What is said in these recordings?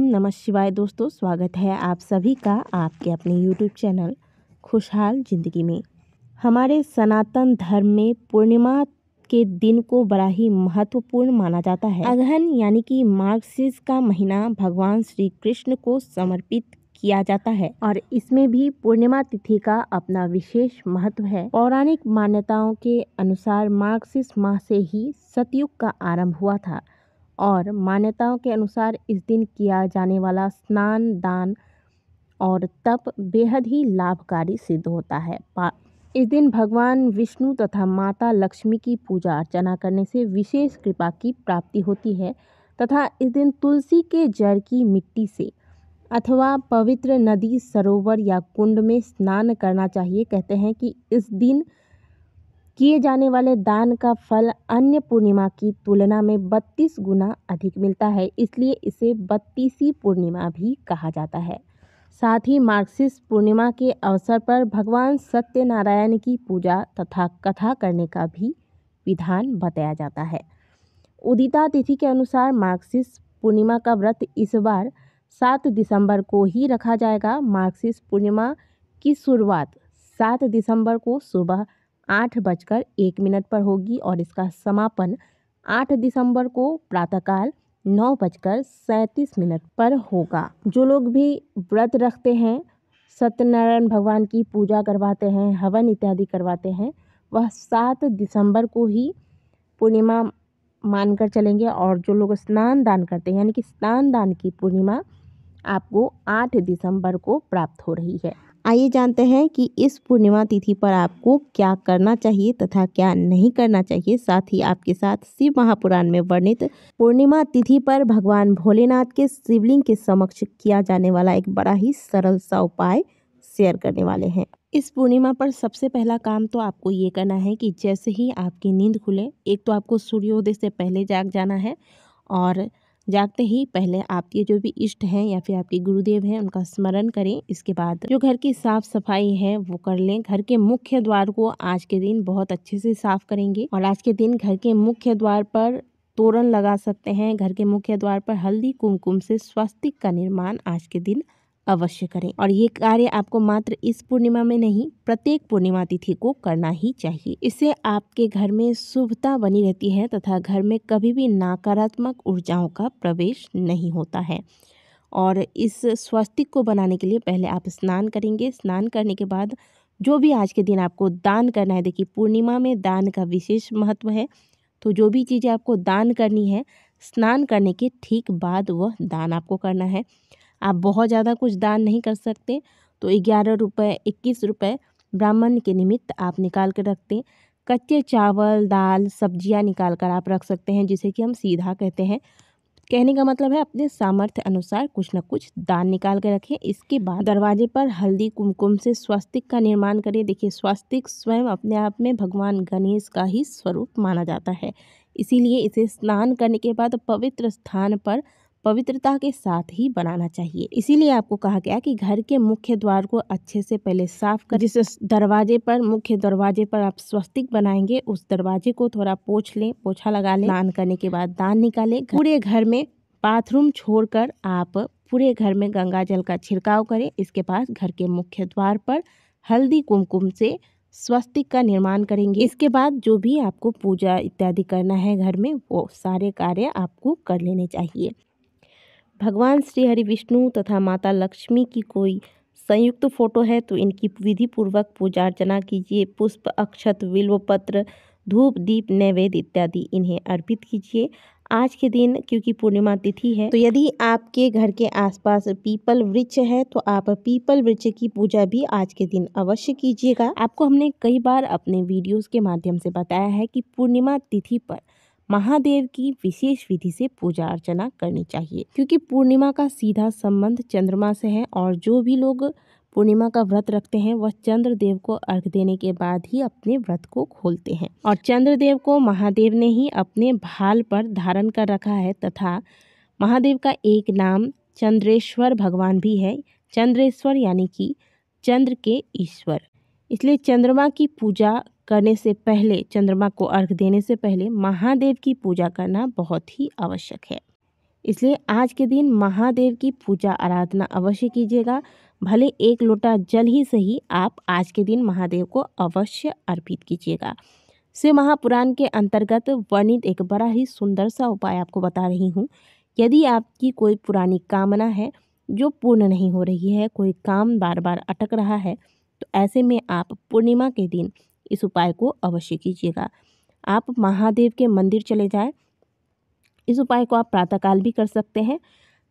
नमः शिवाय दोस्तों, स्वागत है आप सभी का आपके अपने YouTube चैनल खुशहाल ज़िंदगी में। हमारे सनातन धर्म में पूर्णिमा के दिन को बड़ा ही महत्वपूर्ण माना जाता है। अगहन यानी कि मार्गशीर्ष का महीना भगवान श्री कृष्ण को समर्पित किया जाता है और इसमें भी पूर्णिमा तिथि का अपना विशेष महत्व है। पौराणिक मान्यताओं के अनुसार मार्गशीर्ष माह से ही सतयुग का आरंभ हुआ था और मान्यताओं के अनुसार इस दिन किया जाने वाला स्नान, दान और तप बेहद ही लाभकारी सिद्ध होता है। इस दिन भगवान विष्णु तथा माता लक्ष्मी की पूजा अर्चना करने से विशेष कृपा की प्राप्ति होती है तथा इस दिन तुलसी के जड़ की मिट्टी से अथवा पवित्र नदी, सरोवर या कुंड में स्नान करना चाहिए। कहते हैं कि इस दिन किए जाने वाले दान का फल अन्य पूर्णिमा की तुलना में 32 गुना अधिक मिलता है, इसलिए इसे 32वीं पूर्णिमा भी कहा जाता है। साथ ही मार्गशीर्ष पूर्णिमा के अवसर पर भगवान सत्यनारायण की पूजा तथा कथा करने का भी विधान बताया जाता है। उदिता तिथि के अनुसार मार्गशीर्ष पूर्णिमा का व्रत इस बार 7 दिसंबर को ही रखा जाएगा। मार्गशीर्ष पूर्णिमा की शुरुआत 7 दिसंबर को सुबह 8:01 पर होगी और इसका समापन 8 दिसंबर को प्रातःकाल 9:37 पर होगा। जो लोग भी व्रत रखते हैं, सत्यनारायण भगवान की पूजा करवाते हैं, हवन इत्यादि करवाते हैं, वह 7 दिसंबर को ही पूर्णिमा मानकर चलेंगे और जो लोग स्नान दान करते हैं यानी कि स्नान दान की पूर्णिमा आपको 8 दिसंबर को प्राप्त हो रही है। आइए जानते हैं कि इस पूर्णिमा तिथि पर आपको क्या करना चाहिए तथा क्या नहीं करना चाहिए। साथ ही आपके साथ शिव महापुराण में वर्णित पूर्णिमा तिथि पर भगवान भोलेनाथ के शिवलिंग के समक्ष किया जाने वाला एक बड़ा ही सरल सा उपाय शेयर करने वाले हैं। इस पूर्णिमा पर सबसे पहला काम तो आपको ये करना है कि जैसे ही आपकी नींद खुले, एक तो आपको सूर्योदय से पहले जाग जाना है और जागते ही पहले आपके जो भी इष्ट हैं या फिर आपके गुरुदेव हैं उनका स्मरण करें। इसके बाद जो घर की साफ सफाई है वो कर लें। घर के मुख्य द्वार को आज के दिन बहुत अच्छे से साफ करेंगे और आज के दिन घर के मुख्य द्वार पर तोरण लगा सकते हैं। घर के मुख्य द्वार पर हल्दी कुमकुम से स्वस्तिक का निर्माण आज के दिन अवश्य करें और ये कार्य आपको मात्र इस पूर्णिमा में नहीं, प्रत्येक पूर्णिमा तिथि को करना ही चाहिए। इससे आपके घर में शुभता बनी रहती है तथा घर में कभी भी नकारात्मक ऊर्जाओं का प्रवेश नहीं होता है। और इस स्वस्तिक को बनाने के लिए पहले आप स्नान करेंगे। स्नान करने के बाद जो भी आज के दिन आपको दान करना है, देखिए पूर्णिमा में दान का विशेष महत्व है, तो जो भी चीज़ें आपको दान करनी है स्नान करने के ठीक बाद वह दान आपको करना है। आप बहुत ज़्यादा कुछ दान नहीं कर सकते तो 11 रुपये, 21 रुपये ब्राह्मण के निमित्त आप निकाल कर रख दें। कच्चे चावल, दाल, सब्जियां निकाल कर आप रख सकते हैं, जिसे कि हम सीधा कहते हैं। कहने का मतलब है अपने सामर्थ्य अनुसार कुछ न कुछ दान निकाल कर रखें। इसके बाद दरवाजे पर हल्दी कुमकुम से स्वस्तिक का निर्माण करें। देखिए स्वस्तिक स्वयं अपने आप में भगवान गणेश का ही स्वरूप माना जाता है, इसीलिए इसे स्नान करने के बाद पवित्र स्थान पर पवित्रता के साथ ही बनाना चाहिए। इसीलिए आपको कहा गया कि घर के मुख्य द्वार को अच्छे से पहले साफ कर, जिस दरवाजे पर मुख्य दरवाजे पर आप स्वस्तिक बनाएंगे उस दरवाजे को थोड़ा पोंछ लें, पोछा लगा लें। स्नान करने के बाद दान निकालें। पूरे घर में बाथरूम छोड़कर आप पूरे घर में गंगा जल का छिड़काव करें। इसके बाद घर के मुख्य द्वार पर हल्दी कुमकुम से स्वस्तिक का निर्माण करेंगे। इसके बाद जो भी आपको पूजा इत्यादि करना है घर में वो सारे कार्य आपको कर लेने चाहिए। भगवान श्री हरि विष्णु तथा माता लक्ष्मी की कोई संयुक्त फोटो है तो इनकी विधि पूर्वक पूजा अर्चना कीजिए। पुष्प, अक्षत, बिल्वपत्र, धूप, दीप, नैवेद्य इत्यादि इन्हें अर्पित कीजिए। आज के दिन क्योंकि पूर्णिमा तिथि है तो यदि आपके घर के आसपास पीपल वृक्ष है तो आप पीपल वृक्ष की पूजा भी आज के दिन अवश्य कीजिएगा। आपको हमने कई बार अपने वीडियोस के माध्यम से बताया है कि पूर्णिमा तिथि पर महादेव की विशेष विधि से पूजा अर्चना करनी चाहिए, क्योंकि पूर्णिमा का सीधा संबंध चंद्रमा से है और जो भी लोग पूर्णिमा का व्रत रखते हैं वह चंद्रदेव को अर्घ देने के बाद ही अपने व्रत को खोलते हैं और चंद्रदेव को महादेव ने ही अपने भाल पर धारण कर रखा है तथा महादेव का एक नाम चंद्रेश्वर भगवान भी है। चंद्रेश्वर यानी कि चंद्र के ईश्वर। इसलिए चंद्रमा की पूजा करने से पहले, चंद्रमा को अर्घ देने से पहले महादेव की पूजा करना बहुत ही आवश्यक है। इसलिए आज के दिन महादेव की पूजा आराधना अवश्य कीजिएगा। भले 1 लोटा जल ही सही, आप आज के दिन महादेव को अवश्य अर्पित कीजिएगा। शिव महापुराण के अंतर्गत वर्णित एक बड़ा ही सुंदर सा उपाय आपको बता रही हूँ। यदि आपकी कोई पुरानी कामना है जो पूर्ण नहीं हो रही है, कोई काम बार बार अटक रहा है, तो ऐसे में आप पूर्णिमा के दिन इस उपाय को अवश्य कीजिएगा। आप महादेव के मंदिर चले जाएं। इस उपाय को आप प्रातःकाल भी कर सकते हैं,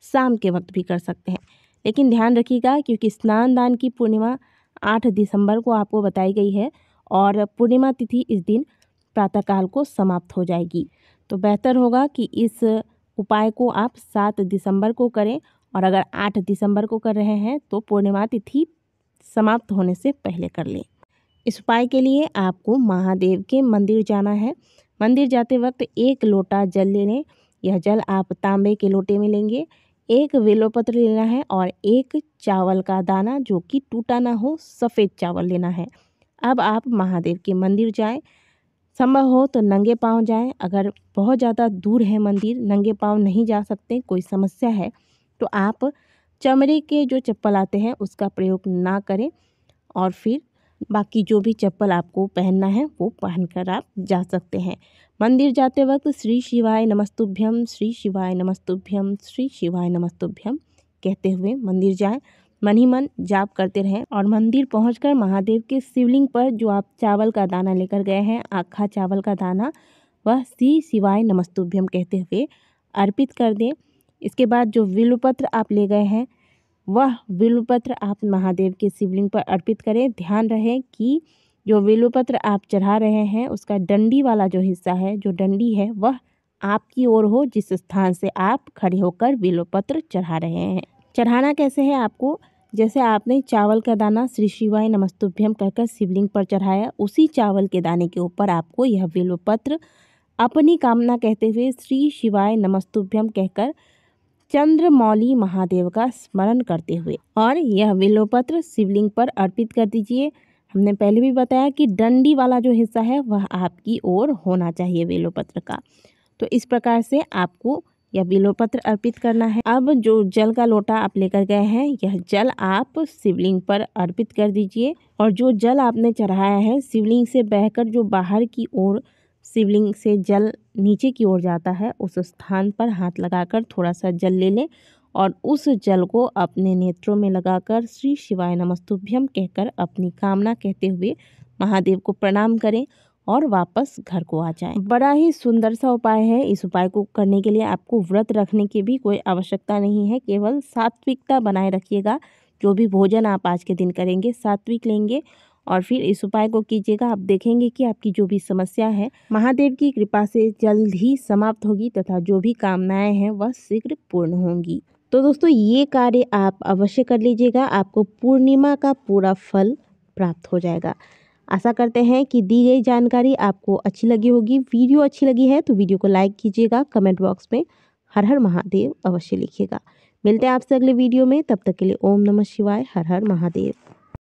शाम के वक्त भी कर सकते हैं, लेकिन ध्यान रखिएगा क्योंकि स्नान दान की पूर्णिमा 8 दिसंबर को आपको बताई गई है और पूर्णिमा तिथि इस दिन प्रातःकाल को समाप्त हो जाएगी। तो बेहतर होगा कि इस उपाय को आप 7 दिसंबर को करें और अगर 8 दिसंबर को कर रहे हैं तो पूर्णिमा तिथि समाप्त होने से पहले कर लें। इस उपाय के लिए आपको महादेव के मंदिर जाना है। मंदिर जाते वक्त 1 लोटा जल ले लें। यह जल आप तांबे के लोटे में लेंगे। 1 बेलपत्र लेना है और 1 चावल का दाना जो कि टूटा ना हो, सफ़ेद चावल लेना है। अब आप महादेव के मंदिर जाएं। संभव हो तो नंगे पाँव जाएं। अगर बहुत ज़्यादा दूर है मंदिर, नंगे पाँव नहीं जा सकते, कोई समस्या है, तो आप चमड़े के जो चप्पल आते हैं उसका प्रयोग ना करें और फिर बाकी जो भी चप्पल आपको पहनना है वो पहनकर आप जा सकते हैं। मंदिर जाते वक्त श्री शिवाय नमस्तुभ्यम, श्री शिवाय नमस्तुभ्यम, श्री शिवाय नमस्तुभ्यम कहते हुए मंदिर जाएं। मन ही मन जाप करते रहें और मंदिर पहुंचकर महादेव के शिवलिंग पर जो आप चावल का दाना लेकर गए हैं, आखा चावल का दाना, वह श्री शिवाय नमस्तुभ्यम कहते हुए अर्पित कर दें। इसके बाद जो बिल्वपत्र आप ले गए हैं वह बिल्वपत्र आप महादेव के शिवलिंग पर अर्पित करें। ध्यान रहे कि जो बिल्वपत्र आप चढ़ा रहे हैं उसका डंडी वाला जो हिस्सा है, जो डंडी है, वह आपकी ओर हो, जिस स्थान से आप खड़े होकर बिल्वपत्र चढ़ा रहे हैं। चढ़ाना कैसे है आपको, जैसे आपने चावल का दाना श्री शिवाय नमस्तुभ्यम कहकर शिवलिंग पर चढ़ाया, उसी चावल के दाने के ऊपर आपको यह बिल्वपत्र अपनी कामना कहते हुए श्री शिवाय नमस्तुभ्यम कहकर चंद्रमौली महादेव का स्मरण करते हुए और यह बिल्वपत्र शिवलिंग पर अर्पित कर दीजिए। हमने पहले भी बताया कि डंडी वाला जो हिस्सा है वह आपकी ओर होना चाहिए बिल्वपत्र का। तो इस प्रकार से आपको यह बिल्वपत्र अर्पित करना है। अब जो जल का लोटा आप लेकर गए हैं, यह जल आप शिवलिंग पर अर्पित कर दीजिए और जो जल आपने चढ़ाया है शिवलिंग से बहकर जो बाहर की ओर शिवलिंग से जल नीचे की ओर जाता है, उस स्थान पर हाथ लगाकर थोड़ा सा जल ले लें और उस जल को अपने नेत्रों में लगाकर श्री शिवाय नमस्तुभ्यम कहकर अपनी कामना कहते हुए महादेव को प्रणाम करें और वापस घर को आ जाएं। बड़ा ही सुंदर सा उपाय है। इस उपाय को करने के लिए आपको व्रत रखने की भी कोई आवश्यकता नहीं है, केवल सात्विकता बनाए रखिएगा। जो भी भोजन आप आज के दिन करेंगे सात्विक लेंगे और फिर इस उपाय को कीजिएगा। आप देखेंगे कि आपकी जो भी समस्या है महादेव की कृपा से जल्द ही समाप्त होगी तथा जो भी कामनाएं हैं वह शीघ्र पूर्ण होंगी। तो दोस्तों ये कार्य आप अवश्य कर लीजिएगा, आपको पूर्णिमा का पूरा फल प्राप्त हो जाएगा। आशा करते हैं कि दी गई जानकारी आपको अच्छी लगी होगी। वीडियो अच्छी लगी है तो वीडियो को लाइक कीजिएगा, कमेंट बॉक्स में हर हर महादेव अवश्य लिखिएगा। मिलते हैं आपसे अगले वीडियो में, तब तक के लिए ओम नमः शिवाय, हर हर महादेव।